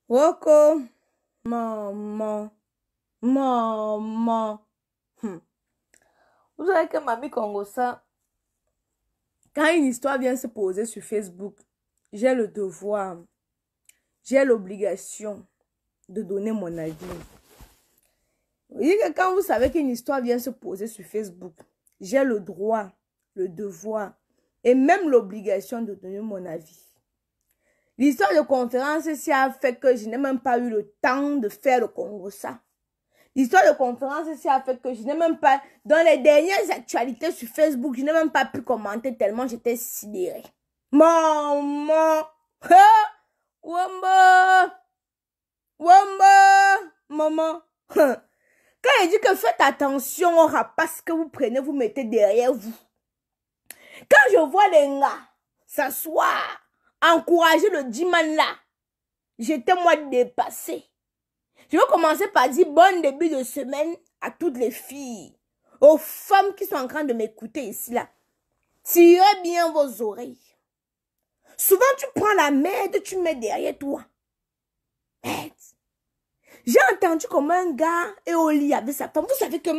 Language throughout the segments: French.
Woko, maman, maman. Vous savez que Mamie Congo, ça, quand une histoire vient se poser sur Facebook, j'ai le devoir, j'ai l'obligation de donner mon avis. Vous voyez que quand vous savez qu'une histoire vient se poser sur Facebook, j'ai le droit, le devoir et même l'obligation de donner mon avis. L'histoire de conférence ici a fait que je n'ai même pas eu le temps de faire le Congo ça. L'histoire de conférence ici a fait que je n'ai même pas, dans les dernières actualités sur Facebook, je n'ai même pas pu commenter tellement j'étais sidérée. Maman! Wamba! Wamba! Maman! Quand il dit que faites attention aux rapaces que vous prenez, vous mettez derrière vous. Quand je vois les gars s'asseoir, encourager le diman là, j'étais moi dépassée. Je vais commencer par dire bon début de semaine à toutes les filles, aux femmes qui sont en train de m'écouter ici là. Tirez bien vos oreilles. Souvent tu prends la merde, tu mets derrière toi. Merde. J'ai entendu comment un gars est au lit avec sa femme. Vous savez que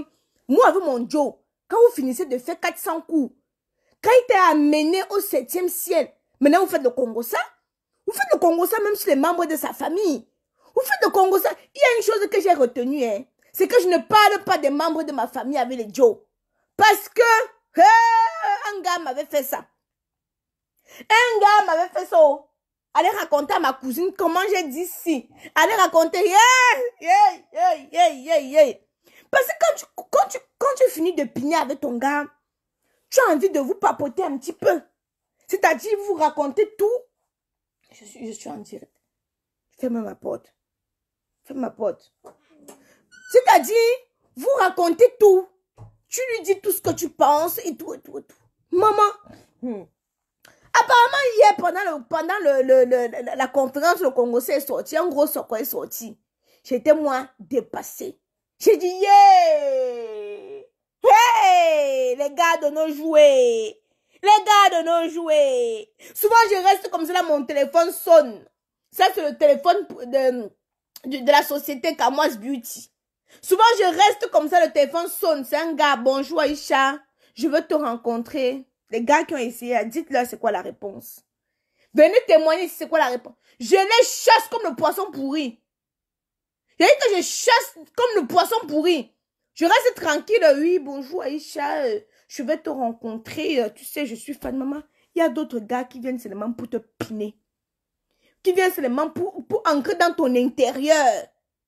moi avec mon Joe, quand vous finissez de faire 400 coups, quand il t'a amené au 7e ciel, maintenant vous faites le Congo ça. Vous faites le Congo ça même sur les membres de sa famille. Vous faites le Congo ça. Il y a une chose que j'ai retenue, hein, c'est que je ne parle pas des membres de ma famille avec les Joe. Parce que un gars m'avait fait ça. Un gars m'avait fait ça. Allez raconter à ma cousine comment j'ai dit si. Allez raconter. Parce que quand tu finis de pigner avec ton gars, tu as envie de vous papoter un petit peu. C'est-à-dire vous raconter tout. Je suis en direct. Ferme ma porte. Ferme ma porte. C'est-à-dire, vous racontez tout. Tu lui dis tout ce que tu penses et tout. Maman. Apparemment, hier, pendant la conférence, le Congo est sorti. Un gros soccer est sorti. J'étais, moi, dépassée. J'ai dit, yeah! Hey! Les gars de nos jouets. Les gars de nos jouets. Souvent, je reste comme ça, là, mon téléphone sonne. Ça, c'est le téléphone de la société Kamoise Beauty. Souvent, je reste comme ça, le téléphone sonne. C'est un gars, bonjour Aïcha, je veux te rencontrer. Les gars qui ont essayé, dites-leur c'est quoi la réponse. Venez témoigner si c'est quoi la réponse. Je les chasse comme le poisson pourri. J'ai dit que je chasse comme le poisson pourri. Je reste tranquille, oui, bonjour Aïcha, je vais te rencontrer. Tu sais, je suis fan, maman. Il y a d'autres gars qui viennent seulement pour te piner. Qui viennent seulement pour ancrer dans ton intérieur.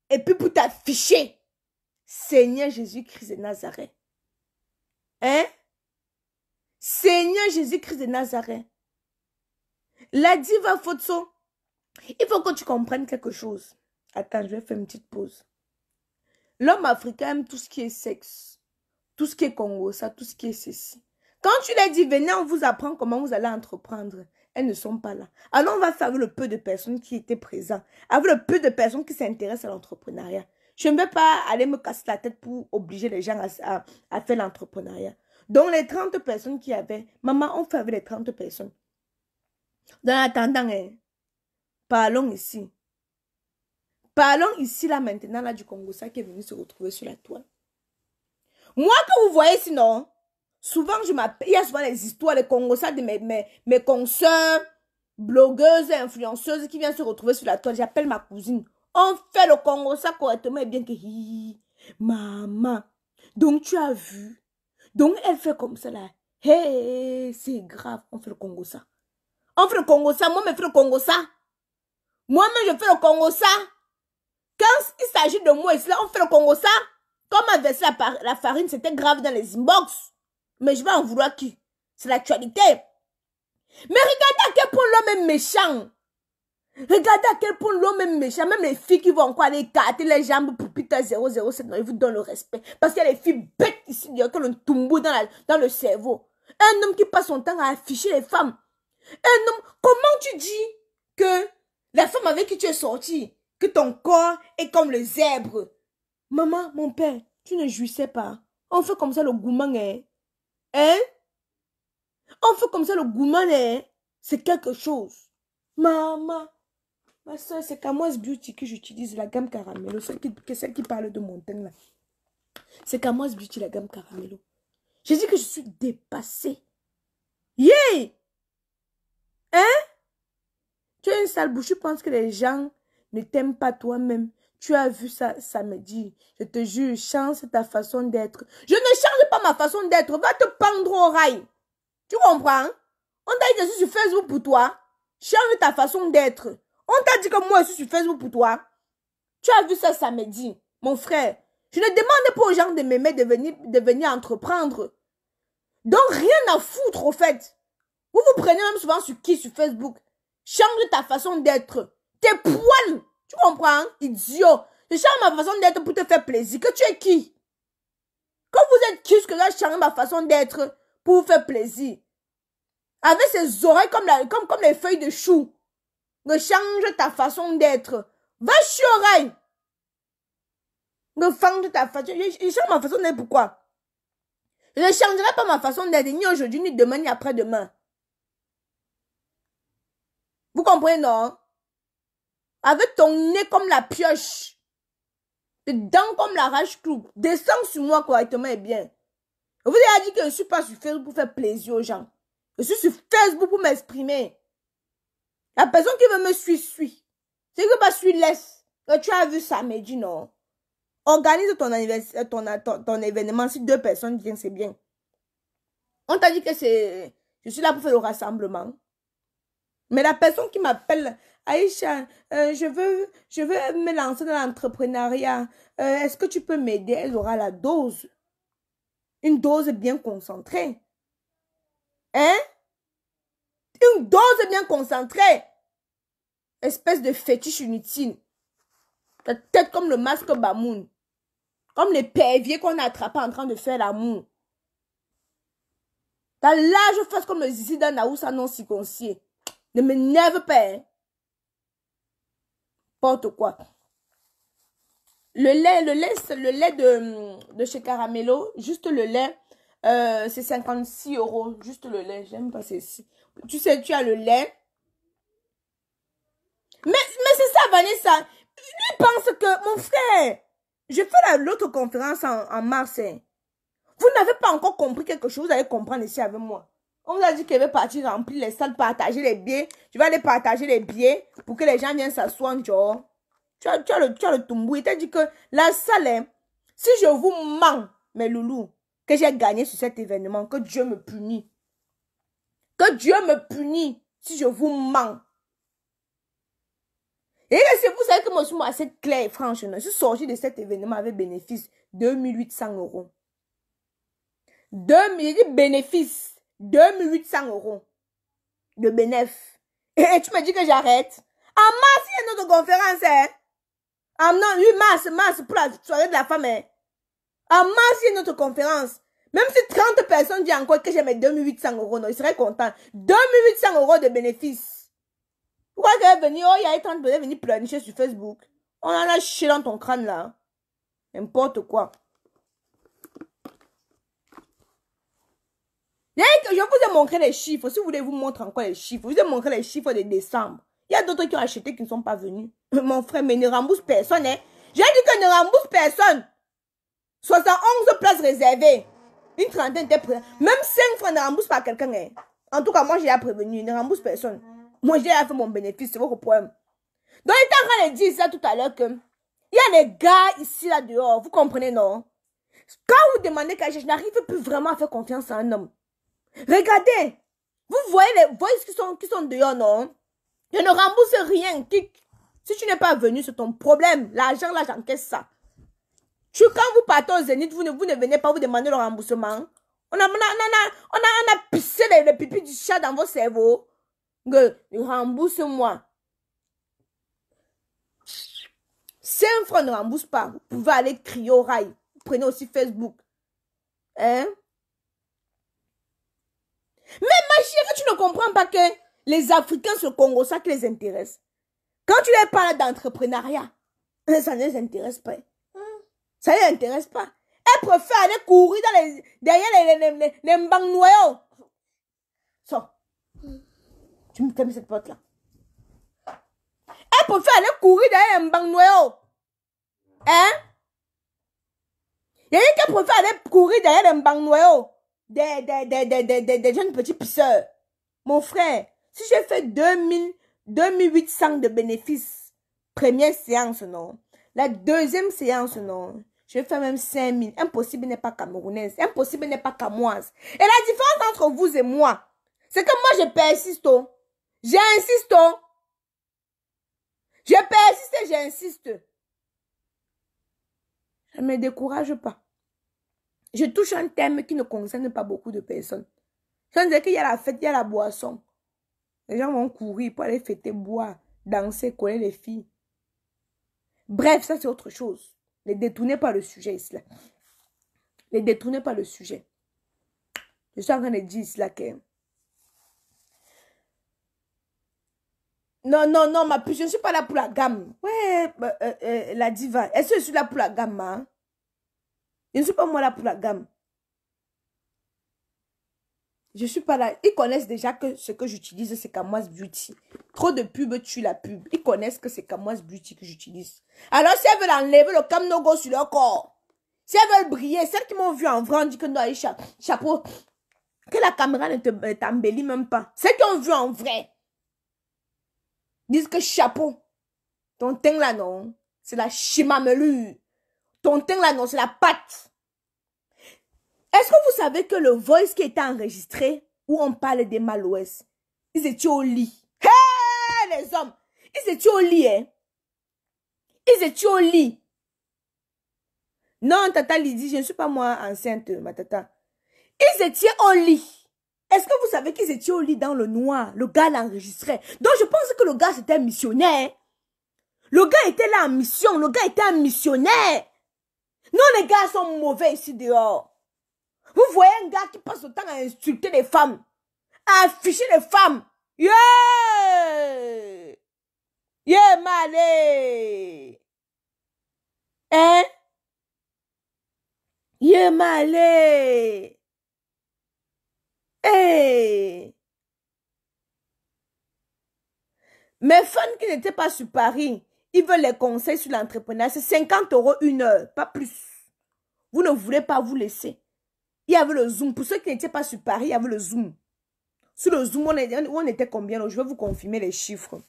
Et puis pour t'afficher. Seigneur Jésus-Christ de Nazareth. Hein? Seigneur Jésus-Christ de Nazareth. La diva Fotso. Il faut que tu comprennes quelque chose. Attends, je vais faire une petite pause. L'homme africain aime tout ce qui est sexe. Tout ce qui est Congo, ça, tout ce qui est ceci. Quand tu leur dis, venez, on vous apprend comment vous allez entreprendre. Elles ne sont pas là. Alors on va faire avec le peu de personnes qui étaient présentes. Avec le peu de personnes qui s'intéressent à l'entrepreneuriat. Je ne vais pas aller me casser la tête pour obliger les gens à faire l'entrepreneuriat. Donc les 30 personnes qui avaient, maman, on fait avec les 30 personnes. Dans l'attendant, parlons ici. Parlons ici, là, maintenant, là, du Congo, ça qui est venu se retrouver sur la toile. Moi, que vous voyez, sinon, souvent, il y a souvent les histoires, les Congos, ça, de mes consoeurs, blogueuses, influenceuses qui viennent se retrouver sur la toile. J'appelle ma cousine. On fait le Congo, ça correctement et bien que, maman, donc tu as vu. Donc, elle fait comme ça, là. Hey, c'est grave, on fait le Congo, ça. On fait le Congo, ça. Moi, je fais le Congo, ça. Moi-même, je fais le Congo, ça. Quand il s'agit de moi ici, là, on fait le Congo, ça. Comme m'a versé la farine, c'était grave dans les inbox. Mais je vais en vouloir qui? C'est l'actualité. Mais regardez à quel point l'homme est méchant. Regardez à quel point l'homme est méchant. Même les filles qui vont encore aller écarter les jambes pour Peter 007, non, ils vous donnent le respect. Parce qu'il y a des filles bêtes ici, il y a que le tumbo dans le cerveau. Un homme qui passe son temps à afficher les femmes. Un homme, comment tu dis que la femme avec qui tu es sorti, que ton corps est comme le zèbre? Maman, mon père, tu ne jouissais pas. On fait comme ça le gourmand, hein? Hein? On fait comme ça le gourmand, hein? C'est quelque chose. Maman, ma soeur, c'est Camoise Beauty que j'utilise, la gamme Caramello, celle qui parle de mon teint là. C'est Camoise Beauty, la gamme Caramello. J'ai dit que je suis dépassée. Yeah! Hein? Tu as une sale bouche, tu penses que les gens ne t'aiment pas toi-même. Tu as vu ça samedi. Je te jure, change ta façon d'être. Je ne change pas ma façon d'être. Va te pendre au rail. Tu comprends? On t'a dit que je suis sur Facebook pour toi. Change ta façon d'être. On t'a dit que moi, je suis sur Facebook pour toi. Tu as vu ça samedi, mon frère. Je ne demande pas aux gens de m'aimer, de venir entreprendre. Donc, rien à foutre, au fait. Vous vous prenez même souvent sur qui? Sur Facebook. Change ta façon d'être. Tes poils. Tu comprends? Idiot. Je change ma façon d'être pour te faire plaisir. Que tu es qui? Quand vous êtes qui, ce que je change ma façon d'être pour vous faire plaisir? Avec ses oreilles comme les feuilles de chou. Ne change ta façon d'être. Va sur oreille. Ne change ta façon. Je change ma façon d'être pourquoi? Je ne changerai pas ma façon d'être ni aujourd'hui, ni demain, ni après-demain. Vous comprenez, non? Avec ton nez comme la pioche. Tes dents comme la rage-clou. Descends sur moi correctement et bien. Je vous ai dit que je ne suis pas sur Facebook pour faire plaisir aux gens. Je suis sur Facebook pour m'exprimer. La personne qui veut me suivre, suit. C'est que pas suivre, laisse. Tu as vu samedi, non? Organise ton anniversaire, ton événement. Si 2 personnes viennent, c'est bien. On t'a dit que je suis là pour faire le rassemblement. Mais la personne qui m'appelle, Aïcha, je veux me lancer dans l'entrepreneuriat. Est-ce que tu peux m'aider? Elle aura la dose. Une dose bien concentrée. Hein? Une dose bien concentrée. Espèce de fétiche inutile. Ta tête comme le masque Bamoun. Comme les perviers qu'on a attrapés en train de faire l'amour. Ta large face comme le zizi d'un Naoussa non circoncis. Ne m'énerve pas. Hein? N'importe quoi. Le lait de chez Caramello, juste le lait, c'est 56 €. Juste le lait, j'aime pas ceci. Tu sais, tu as le lait. Mais c'est ça, Vanessa. Lui pense que, mon frère, je fais l'autre conférence en mars. Hein. Vous n'avez pas encore compris quelque chose, vous allez comprendre ici avec moi. On vous a dit qu'elle veut partir remplir les salles, partager les billets. Je vais aller partager les billets pour que les gens viennent s'asseoir, genre. Tu as le tumbou. Il t'a dit que la salle, hein, si je vous mens, mes loulous, que j'ai gagné sur cet événement, que Dieu me punit. Que Dieu me punit si je vous mens. Et c'est vous savez que moi, je suis assez clair, franchement. Je suis sorti de cet événement avec bénéfice 2800 €. J'ai dit bénéfice. 2800 € de bénéfice. Et tu me dis que j'arrête. En mars, il y a une autre conférence. Hein? Ah non, oui, mars, pour la soirée de la femme. Hein? En mars, il y a une autre conférence. Même si 30 personnes disent encore que j'ai mes 2800 €, non, ils seraient contents. 2800 € de bénéfice. Pourquoi qu'elle est venue? Oh, il y a 30 personnes venir pleurnicher sur Facebook. On en a chié dans ton crâne là. N'importe quoi. Je vous ai montré les chiffres. Si vous voulez vous montrer encore les chiffres, je vous ai montré les chiffres de décembre. Il y a d'autres qui ont acheté qui ne sont pas venus. Mon frère, mais ne rembourse personne. Hein. J'ai dit que ne rembourse personne. 71 places réservées. Une trentaine était prête. Même 5 francs ne rembourse pas quelqu'un. Hein. En tout cas, moi, j'ai prévenu. Ne rembourse personne. Moi, j'ai fait mon bénéfice. C'est votre problème. Donc, il était en train de dire ça tout à l'heure que il y a des gars ici, là, dehors. Vous comprenez, non? Quand vous demandez quelque chose, je n'arrive plus vraiment à faire confiance à un homme. Regardez, vous voyez les voices qui sont dehors, non? Je ne rembourse rien. Si tu n'es pas venu, c'est ton problème. L'argent, là, j'encaisse ça. Quand vous partez au Zénith, vous ne venez pas vous demander le remboursement. On a pissé les pipis du chat dans vos cerveaux. Rembourse-moi. 5 francs ne rembourse pas. Vous pouvez aller crier au rail. Vous prenez aussi Facebook. Hein? Mais ma chérie, tu ne comprends pas que les Africains sur le Congo, ça qui les intéresse. Quand tu leur parles d'entrepreneuriat, ça ne les intéresse pas. Ça ne les intéresse pas. Elles préfèrent aller courir derrière les mbang noyaux. So, tu me fermes cette porte-là. préfère aller courir derrière un banc noyau. Hein? Il y a qui préfère aller courir derrière un banc noyau. Des jeunes petits pisseurs. Mon frère, si j'ai fait 2800 de bénéfices, première séance, non. La deuxième séance, non. Je vais faire même 5000. Impossible n'est pas camerounaise. Impossible n'est pas camoise. Et la différence entre vous et moi, c'est que moi, je persiste. J'insiste. Je persiste et j'insiste. Je ne me décourage pas. Je touche un thème qui ne concerne pas beaucoup de personnes. Ça veut dire qu'il y a la fête, il y a la boisson. Les gens vont courir pour aller fêter, boire, danser, coller les filles. Bref, ça c'est autre chose. Ne détournez pas le sujet ici. Ne détournez pas le sujet. Je suis en train de dire ici que... Non, ma puce, je ne suis pas là pour la gamme. Ouais, la diva. Est-ce que je suis là pour la gamme, hein? Je ne suis pas moi là pour la gamme. Je ne suis pas là. Ils connaissent déjà que ce que j'utilise, c'est Kamoise Beauty. Trop de pubs tuent la pub. Ils connaissent que c'est Kamoise Beauty que j'utilise. Alors, si elles veulent enlever le Cam No Go sur leur corps, si elles veulent briller, celles qui m'ont vu en vrai, on dit que non, chapeau, que la caméra ne t'embellit même pas. Celles qui ont vu en vrai disent que chapeau. Ton teint là, non, c'est la chimamelure. Ton teint là, non, c'est la pâte. Est-ce que vous savez que le voice qui était enregistré, où on parle des Malouès, ils étaient au lit. Hé, les hommes, ils étaient au lit, hein. Ils étaient au lit. Non, tata Lydie, je ne suis pas moi enceinte, ma tata. Ils étaient au lit. Est-ce que vous savez qu'ils étaient au lit dans le noir? Le gars l'enregistrait. Donc je pense que le gars c'était un missionnaire. Le gars était là en mission. Le gars était un missionnaire. Non, les gars sont mauvais ici dehors. Vous voyez un gars qui passe le temps à insulter les femmes, à afficher les femmes. Yeah! Yeah, malé! Hein? Yeah, malé! Hey! Mes fans qui n'étaient pas sur Paris, ils veulent les conseils sur l'entrepreneuriat. C'est 50 € une heure, pas plus. Vous ne voulez pas vous laisser. Il y avait le Zoom. Pour ceux qui n'étaient pas sur Paris, il y avait le Zoom. Sur le Zoom, on était combien? Je vais vous confirmer les chiffres.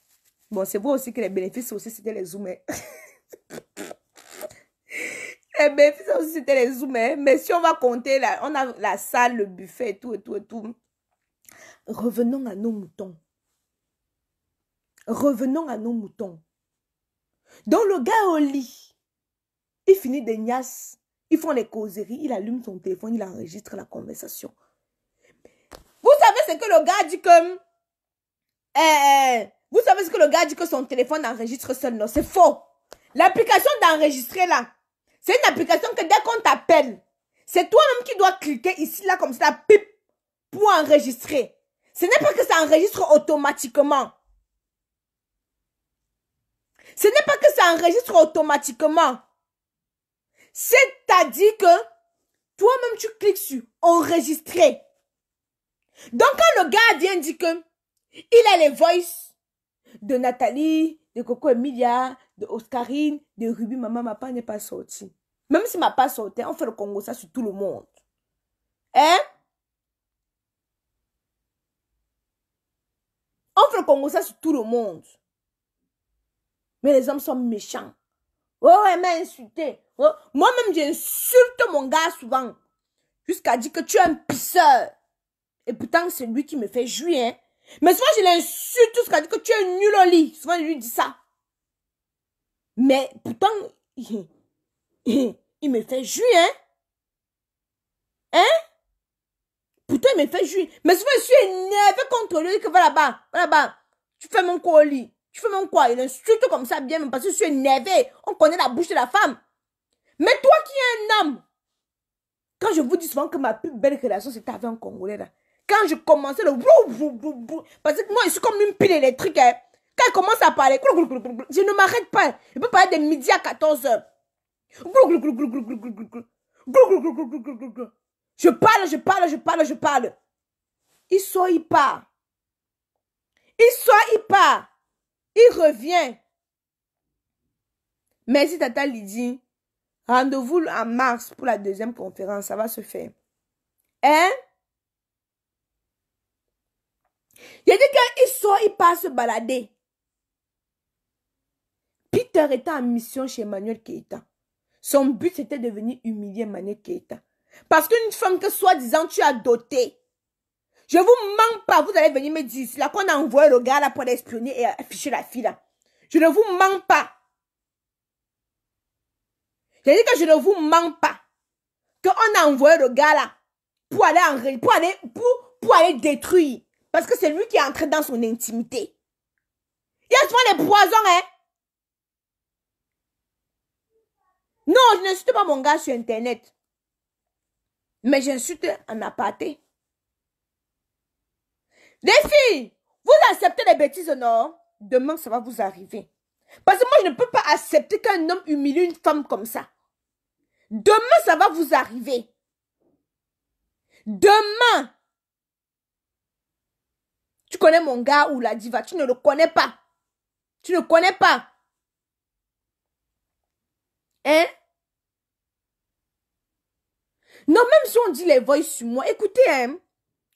Bon, c'est vrai aussi que les bénéfices aussi, c'était les Zooms. Les bénéfices aussi, c'était les Zooms. Mais si on va compter, là, on a la salle, le buffet et tout, et tout, et tout. Revenons à nos moutons. Revenons à nos moutons. Donc, le gars au lit, il finit des niasses. Ils font les causeries, il allume son téléphone, il enregistre la conversation. Vous savez ce que le gars dit comme... vous savez ce que le gars dit que son téléphone enregistre seul? Non, c'est faux. L'application d'enregistrer là, c'est une application que dès qu'on t'appelle, c'est toi-même qui dois cliquer ici, là, comme ça, pip, pour enregistrer. Ce n'est pas que ça enregistre automatiquement. Ce n'est pas que ça enregistre automatiquement. C'est-à-dire que toi-même, tu cliques sur enregistrer. Donc, quand le gars vient dire que il a les voices de Nathalie, de Coco Emilia, de Oscarine, de Ruby, maman, ma part n'est pas sortie. Même si ma part sortait, on fait le Congo ça sur tout le monde. Hein? On fait le Congo ça sur tout le monde. Mais les hommes sont méchants. Oh, elle m'a insulté. Oh, moi-même, j'insulte mon gars souvent. Jusqu'à dire que tu es un pisseur. Et pourtant, c'est lui qui me fait jouir. Hein? Mais souvent, je l'insulte jusqu'à dire que tu es nul au lit. Souvent, je lui dis ça. Mais pourtant, il me fait jouir. Hein? Hein? Pourtant, il me fait jouir. Mais souvent, je suis énervé contre lui. Que va là-bas. Tu fais mon quoi au lit? Tu fais mon quoi? Il insulte comme ça bien, parce que je suis énervé. On connaît la bouche de la femme. Mais toi qui es un homme, quand je vous dis souvent que ma plus belle relation, c'était avec un Congolais là. Quand je commençais le... Parce que moi, je suis comme une pile électrique. Hein. Quand il commence à parler, je ne m'arrête pas. Je peux parler de midi à 14 h. Je parle. Il sort, il part. Il sort, il part. Il revient. Merci Tata Lydie. Rendez-vous en mars pour la deuxième conférence. Ça va se faire. Hein? Il a dit qu'il sort, il part se balader. Peter était en mission chez Emmanuel Keïta. Son but, c'était de venir humilier Emmanuel Keïta. Parce qu'une femme que soi-disant tu as dotée, je vous mens pas, vous allez venir me dire, c'est là qu'on a envoyé le gars là pour l'espionner et afficher la fille là. Je ne vous mens pas. J'ai dit que je ne vous mens pas. Qu'on a envoyé le gars là pour aller détruire. Parce que c'est lui qui est entré dans son intimité. Il y a souvent les poisons, hein. Non, je n'insulte pas mon gars sur Internet. Mais j'insulte en aparté. Les filles, vous acceptez les bêtises, non? Demain, ça va vous arriver. Parce que moi, je ne peux pas accepter qu'un homme humilie une femme comme ça. Demain, ça va vous arriver. Demain. Tu connais mon gars ou la diva, tu ne le connais pas. Tu ne connais pas. Hein? Non, même si on dit les voix sur moi, écoutez, hein?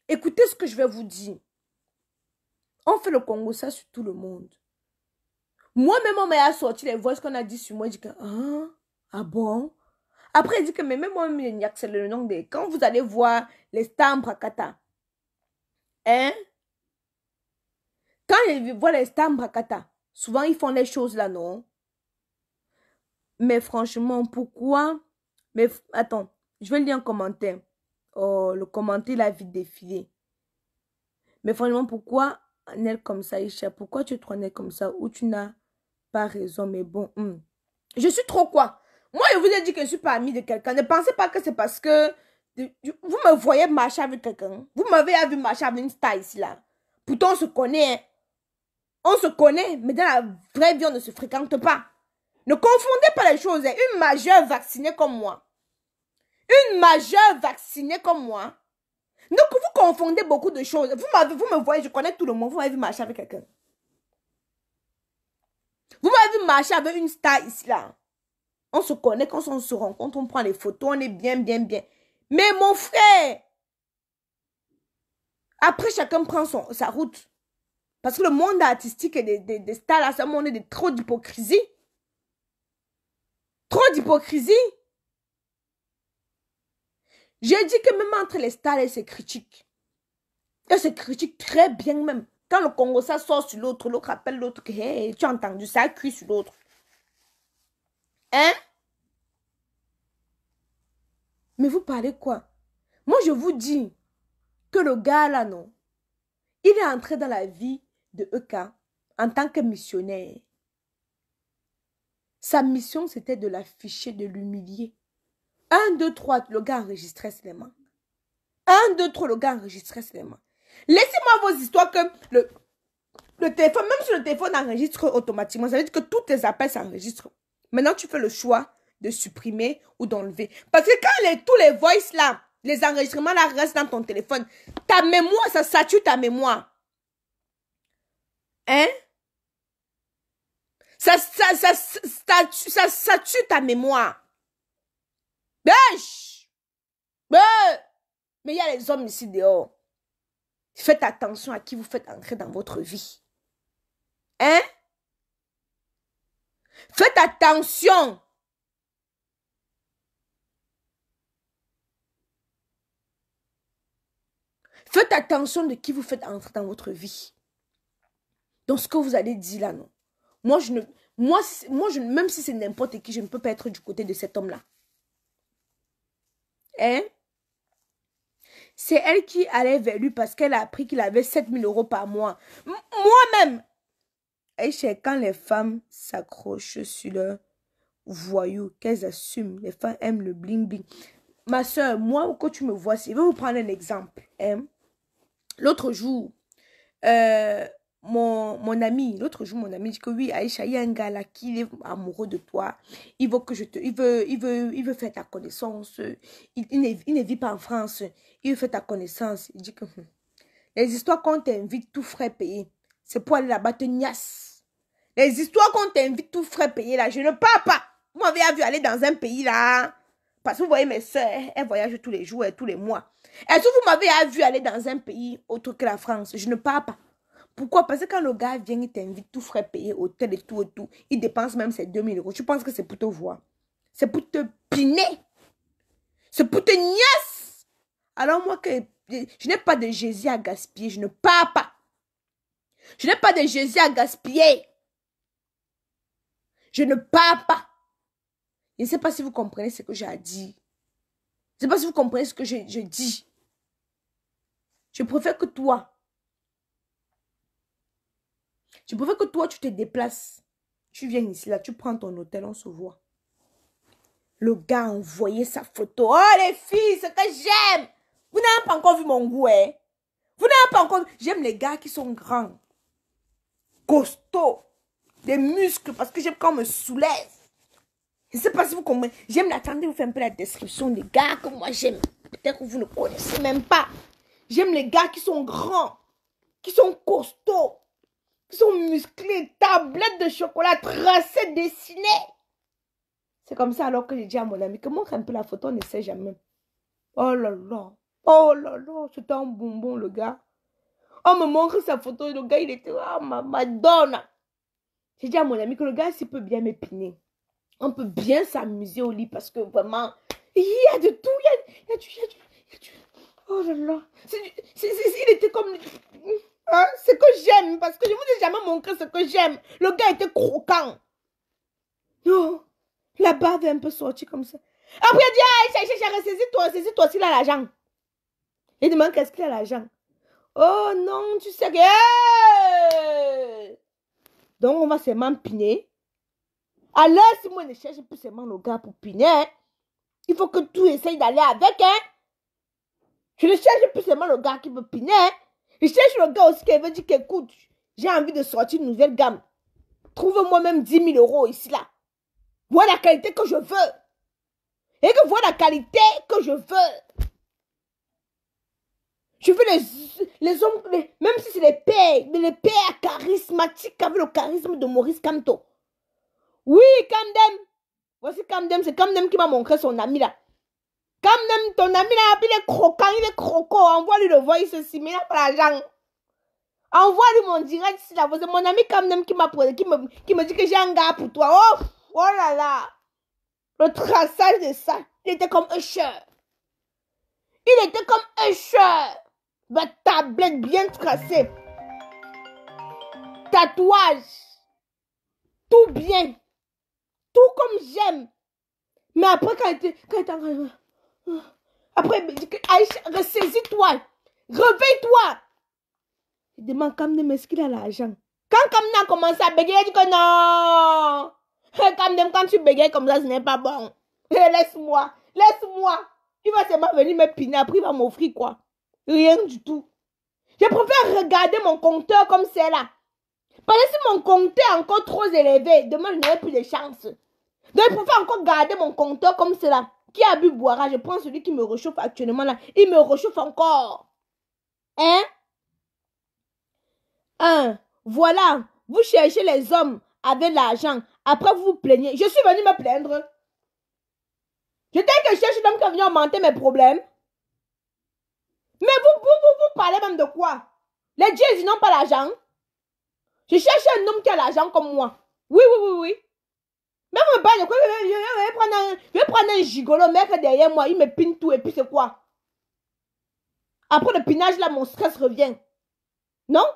Écoutez ce que je vais vous dire. On fait le Congo ça sur tout le monde. Moi-même, on m'a sorti les voix qu'on a dit sur moi. Je dis que, ah bon? Après, il dit que, mais même moi, c'est le nom des... Quand vous allez voir les stars Brakata, hein? Quand ils voient les stars Brakata, souvent, ils font les choses là, non? Mais franchement, pourquoi? Mais attends, je vais lire un commentaire. Oh, le commentaire, il a vite défilé. Mais franchement, pourquoi un elle comme ça, Isha? Pourquoi tu es trop nez comme ça? Ou tu n'as pas raison, mais bon. Je suis trop quoi? Moi, je vous ai dit que je ne suis pas amie de quelqu'un. Ne pensez pas que c'est parce que vous me voyez marcher avec quelqu'un. Vous m'avez vu marcher avec une star ici, là. Pourtant, on se connaît. Hein. On se connaît, mais dans la vraie vie, on ne se fréquente pas. Ne confondez pas les choses. Hein. Une majeure vaccinée comme moi. Une majeure vaccinée comme moi. Donc, vous confondez beaucoup de choses. Vous me voyez, je connais tout le monde. Vous m'avez vu marcher avec quelqu'un. Vous m'avez vu marcher avec une star ici, là. On se connaît, quand on se rencontre, on prend les photos, on est bien, bien, bien. Mais mon frère, après, chacun prend sa route. Parce que le monde artistique et des stars, là, c'est un monde de trop d'hypocrisie. Trop d'hypocrisie. J'ai dit que même entre les stars, elles se critiquent. Elles se critiquent très bien même. Quand le Congo, ça sort sur l'autre, l'autre appelle l'autre que hey, tu as entendu, ça a cuit sur l'autre. Hein? Mais vous parlez quoi? Moi, je vous dis que le gars là, non, il est entré dans la vie de EK en tant que missionnaire. Sa mission, c'était de l'afficher, de l'humilier. 1, 2, 3, le gars enregistrait seulement. 1, 2, 3, le gars enregistrait seulement. Laissez-moi vos histoires que le téléphone, même si le téléphone enregistre automatiquement, ça veut dire que tous tes appels s'enregistrent. Maintenant, tu fais le choix de supprimer ou d'enlever. Parce que quand tous les voices là, les enregistrements là restent dans ton téléphone, ta mémoire, ça sature ta mémoire. Hein? Ça sature ta mémoire. Bêche! Mais il y a les hommes ici dehors. Faites attention à qui vous faites entrer dans votre vie. Hein? Faites attention. Faites attention de qui vous faites entrer dans votre vie. Donc, ce que vous allez dire là, non. Moi, même si c'est n'importe qui, je ne peux pas être du côté de cet homme-là. Hein? C'est elle qui allait vers lui parce qu'elle a appris qu'il avait 7 000 € par mois. Moi-même. Et quand les femmes s'accrochent sur leur voyou, qu'elles assument, les femmes aiment le bling-bling. Ma soeur, moi, quand tu me vois, je vais vous prendre un exemple. Hein? L'autre jour, mon ami dit que oui, Aïcha, il y a un gars là qui est amoureux de toi. Il veut que il veut faire ta connaissance. Il ne vit pas en France. Il veut faire ta connaissance. Il dit que les histoires qu'on t'invite tout frais payé, c'est pour aller là-bas te niasse. Les histoires qu'on t'invite tout frais payés là, je ne pars pas. Vous m'avez vu aller dans un pays là. Parce que vous voyez mes soeurs, elles voyagent tous les jours et tous les mois. Est-ce que vous m'avez vu aller dans un pays autre que la France? Je ne pars pas. Pourquoi? Parce que quand le gars vient, il t'invite tout frais payé, hôtel et tout, il dépense même ses 2000 euros. Tu penses que c'est pour te voir? C'est pour te piner. C'est pour te niasse. Alors moi, je n'ai pas de Jésus à gaspiller. Je ne pars pas. Je n'ai pas de Jésus à gaspiller. Je ne pars pas. Je ne sais pas si vous comprenez ce que j'ai dit. Je ne sais pas si vous comprenez ce que je dis. Je préfère que toi, tu te déplaces. Tu viens ici, là, tu prends ton hôtel, on se voit. Le gars a envoyé sa photo. Oh les filles, ce que j'aime. Vous n'avez pas encore vu mon goût, hein? Vous n'avez pas encore vu. J'aime les gars qui sont grands, costauds, des muscles, parce que j'aime quand on me soulève. Je ne sais pas si vous comprenez. J'aime l'attendre, vous faites un peu la description des gars que moi j'aime. Peut-être que vous ne connaissez même pas. J'aime les gars qui sont grands, qui sont costauds, qui sont musclés, tablettes de chocolat tracées, dessinées. C'est comme ça alors que j'ai dit à mon ami que montre un peu la photo, on ne sait jamais. Oh là là, c'était un bonbon le gars. On me montre sa photo, le gars il était, oh ma Madonna. J'ai dit à mon ami que le gars s'il peut bien m'épiner. On peut bien s'amuser au lit parce que vraiment, il y a de tout, il y a du. Oh là là, il était comme, hein, ce que j'aime, parce que je ne vous ai jamais montré ce que j'aime. Le gars était croquant. Oh, la barbe est un peu sortie comme ça. Après il dit, ah, saisis-toi s'il a l'argent. Il demande qu'est-ce qu'il a l'argent. Oh non, tu sais que... Hey! Donc on va seulement piner. Alors, si moi, je ne cherche plus seulement le gars pour piner, hein, il faut que tu essayes d'aller avec, hein. Je ne cherche plus seulement le gars qui veut piner, hein. Je cherche le gars aussi qui veut dire qu'écoute, j'ai envie de sortir une nouvelle gamme. Trouve-moi même 10 000 euros ici, là. Voilà la qualité que je veux. Et que voilà la qualité que je veux. Je veux les hommes, même si c'est les pères charismatiques avec le charisme de Maurice Kamto. Oui, Kamdem. Voici Kamdem, c'est Kamdem qui m'a montré son ami là. Kamdem, ton ami là, il est croquant, il est croco. Envoie-lui le voice ici, mais il n'a pas l'argent. Envoie-lui mon direct ici là. C'est mon ami Kamdem qui me dit que j'ai un gars pour toi. Oh là là. Le traçage de ça, il était comme Usher. Il était comme Usher. Ma tablette bien tracée. Tatouage. Tout bien. Tout comme j'aime. Mais après, quand il était en... Après, Aïcha, ressaisis-toi. Réveille-toi. Il demande Kamdem, est-ce qu'il a l'argent? Quand Kamdem a commencé à bégayer, il dit que non. Kamdem, quand tu bégayes comme ça, ce n'est pas bon. Laisse-moi. Il va seulement venir me piner. Après, il va m'offrir quoi? Rien du tout. Je préfère regarder mon compteur comme c'est là. Parce que si mon compteur est encore trop élevé, demain, je n'aurai plus de chance. Donc, je préfère encore garder mon compteur comme cela. Qui a bu boira? Je prends celui qui me réchauffe actuellement là. Il me réchauffe encore. Hein? Voilà. Vous cherchez les hommes avec l'argent. Après, vous vous plaignez. Je suis venue me plaindre. Je t'ai que je cherche l'homme qui est venu augmenter mes problèmes. Mais vous parlez même de quoi? Les dieux, ils n'ont pas l'argent. Je cherche un homme qui a l'argent comme moi. Oui. Même me parle de quoi? Je vais prendre un gigolo, mec derrière moi, il me pine tout et puis c'est quoi? Après le pinage là, mon stress revient. Non?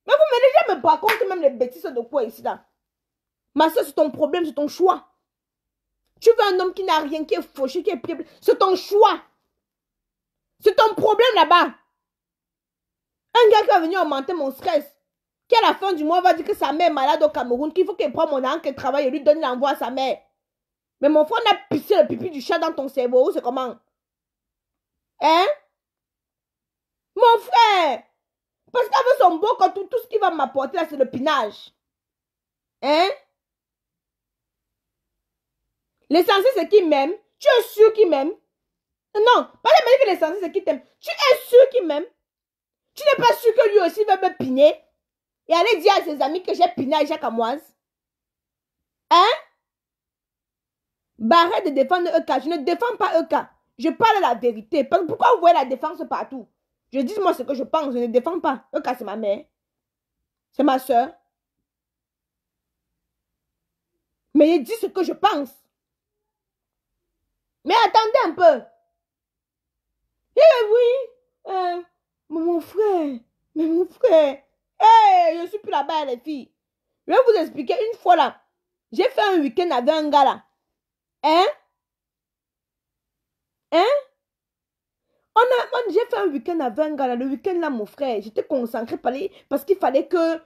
Mais vous me déjà me raconter même les bêtises de quoi ici là? Ma soeur, c'est ton problème, c'est ton choix. Tu veux un homme qui n'a rien, qui est fauché, qui est pied. C'est ton choix. C'est ton problème là-bas. Un gars qui va venir augmenter mon stress. Qui à la fin du mois va dire que sa mère est malade au Cameroun, qu'il faut qu'elle prenne mon argent, qu'elle travaille et lui donne l'envoi à sa mère. Mais mon frère a pissé le pipi du chat dans ton cerveau. C'est comment? Hein? Mon frère! Parce qu'avec son beau quand tout ce qu'il va m'apporter là, c'est le pinage. Hein? L'essentiel, c'est qu'il m'aime. Tu es sûr qu'il m'aime? Non, pas la manière que l'essentiel, c'est qu'il t'aime. Tu es sûr qu'il m'aime? Tu n'es pas sûr que lui aussi va me piner? Et aller dire à ses amis que j'ai piné Aïcha Kamoise. Hein? Barrête de défendre EK. Je ne défends pas EK. Je parle la vérité. Pourquoi vous voyez la défense partout? Je dis moi ce que je pense. Je ne défends pas. EK, c'est ma mère. C'est ma soeur. Mais je dis ce que je pense. Mais attendez un peu. Eh oui. Mon frère. Mais mon frère. Je ne suis plus là-bas, les filles. Je vais vous expliquer une fois là. J'ai fait un week-end avec un gars là. Hein? J'ai fait un week-end avec un gars là. Le week-end là, mon frère, j'étais concentré parce qu'il fallait que...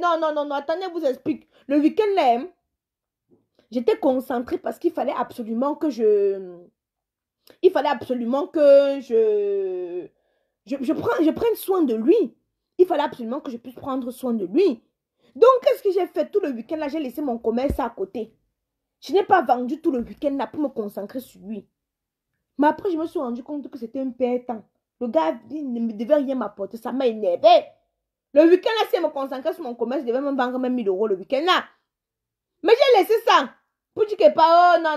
non, attendez, je vous explique. Le week-end là, j'étais concentré parce qu'il fallait absolument que je prenne soin de lui. Il fallait absolument que je puisse prendre soin de lui. Donc, qu'est-ce que j'ai fait tout le week-end là? J'ai laissé mon commerce à côté. Je n'ai pas vendu tout le week-end là pour me concentrer sur lui. Mais après, je me suis rendu compte que c'était un perdant. Le gars, il ne devait rien m'apporter. Ça m'a énervé. Le week-end là, si je me concentrais sur mon commerce, je devais me vendre même 1000 € le week-end là. Mais j'ai laissé ça. Pour dire que pas, oh non.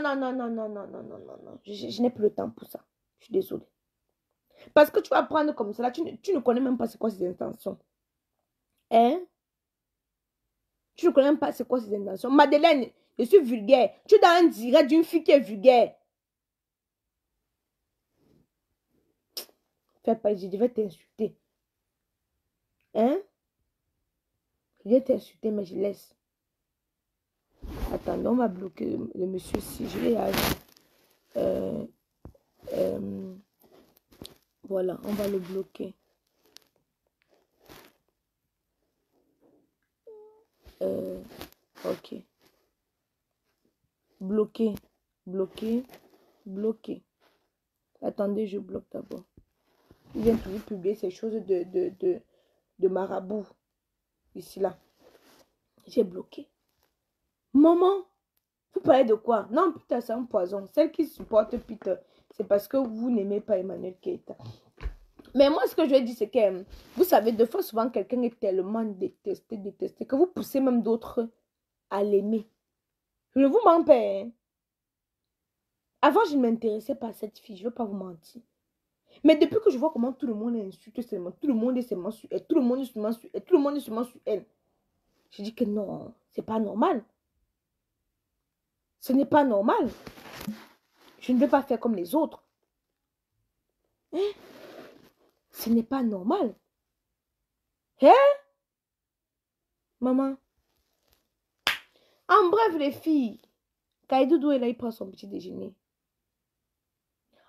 Je n'ai plus le temps pour ça. Je suis désolée. Parce que tu vas prendre comme ça, là, tu ne connais même pas c'est quoi ses intentions. Hein? Tu ne connais même pas c'est quoi ses intentions. Madeleine, je suis vulgaire. Tu es dans un direct d'une fille qui est vulgaire. Fais pas, je vais t'insulter. Hein? Je vais t'insulter, mais je laisse. Attendez, on va bloquer le monsieur si je l'ai agi. Voilà, on va le bloquer. Ok. Bloquer. Attendez, je bloque d'abord. Il vient toujours publier ces choses de marabout. Ici, là. J'ai bloqué. Maman, vous parlez de quoi? Non, putain, c'est un poison. Celle qui supporte Peter, c'est parce que vous n'aimez pas Emmanuel Keita. Mais moi, ce que je vais dire, c'est que, vous savez, de fois, souvent, quelqu'un est tellement détesté, que vous poussez même d'autres à l'aimer. Je ne vous mens pas. Hein? Avant, je ne m'intéressais pas à cette fille, je ne vais pas vous mentir. Mais depuis que je vois comment tout le monde insulte seulement, tout le monde est seulement sur elle, tout le monde est seulement sur elle, tout le monde est seulement sur elle. Je dis que non, c'est pas normal. Ce n'est pas normal. Je ne veux pas faire comme les autres. Hein? Ce n'est pas normal. Hein? Maman. En bref, les filles. Kaidoudou est là, il prend son petit déjeuner.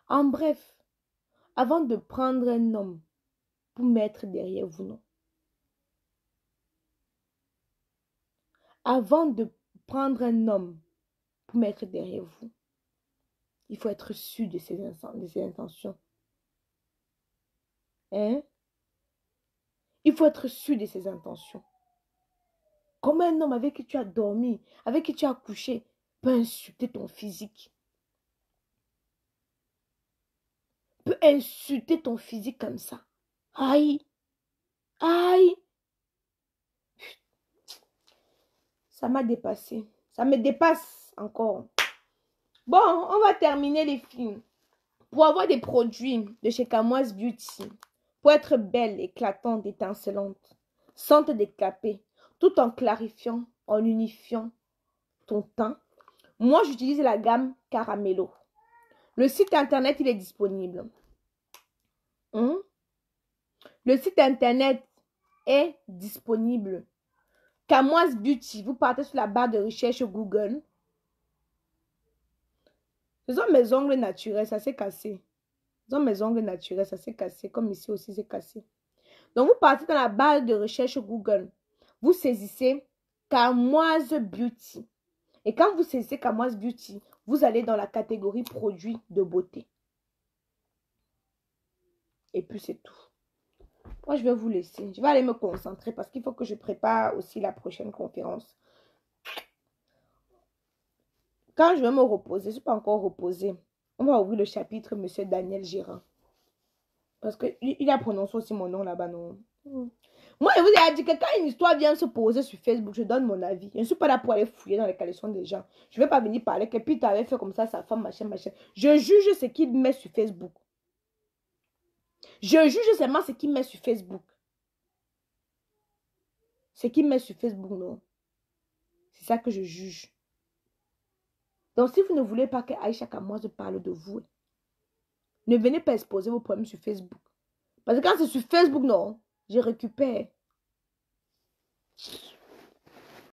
En bref, avant de prendre un homme pour mettre derrière vous, non. Avant de prendre un homme pour mettre derrière vous, il faut être sûr de ses intentions. Hein? Il faut être sûr de ses intentions. Comme un homme avec qui tu as dormi, avec qui tu as couché, peut insulter ton physique. Peut insulter ton physique comme ça. Aïe! Aïe! Ça m'a dépassé. Ça me dépasse encore. Bon, on va terminer les films. Pour avoir des produits de chez Kamoise Beauty, pour être belle, éclatante, étincelante, sans te décaper, tout en clarifiant, en unifiant ton teint, moi j'utilise la gamme Caramello. Le site internet, il est disponible. Le site internet est disponible. Kamoise Beauty, vous partez sur la barre de recherche Google. Ce sont mes ongles naturels, ça s'est cassé. Ce sont mes ongles naturels, ça s'est cassé. Comme ici aussi, c'est cassé. Donc, vous partez dans la barre de recherche Google. Vous saisissez Kamoise Beauty. Et quand vous saisissez Kamoise Beauty, vous allez dans la catégorie produits de beauté. Et puis, c'est tout. Moi, je vais vous laisser. Je vais aller me concentrer parce qu'il faut que je prépare aussi la prochaine conférence. Quand je vais me reposer, je ne suis pas encore reposée. On va ouvrir le chapitre M. Daniel Girard. Parce qu'il a prononcé aussi mon nom là-bas, non? Moi, je vous ai dit que quand une histoire vient se poser sur Facebook, je donne mon avis. Je ne suis pas là pour aller fouiller dans les caleçons des gens. Je ne vais pas venir parler que Peter avait fait comme ça, sa femme, machin, machin. Je juge ce qu'il met sur Facebook. Je juge seulement ce qu'il met sur Facebook. Ce qu'il met sur Facebook, non. C'est ça que je juge. Donc, si vous ne voulez pas que Aïcha Kamoise parle de vous, ne venez pas exposer vos problèmes sur Facebook. Parce que quand c'est sur Facebook, non, je récupère.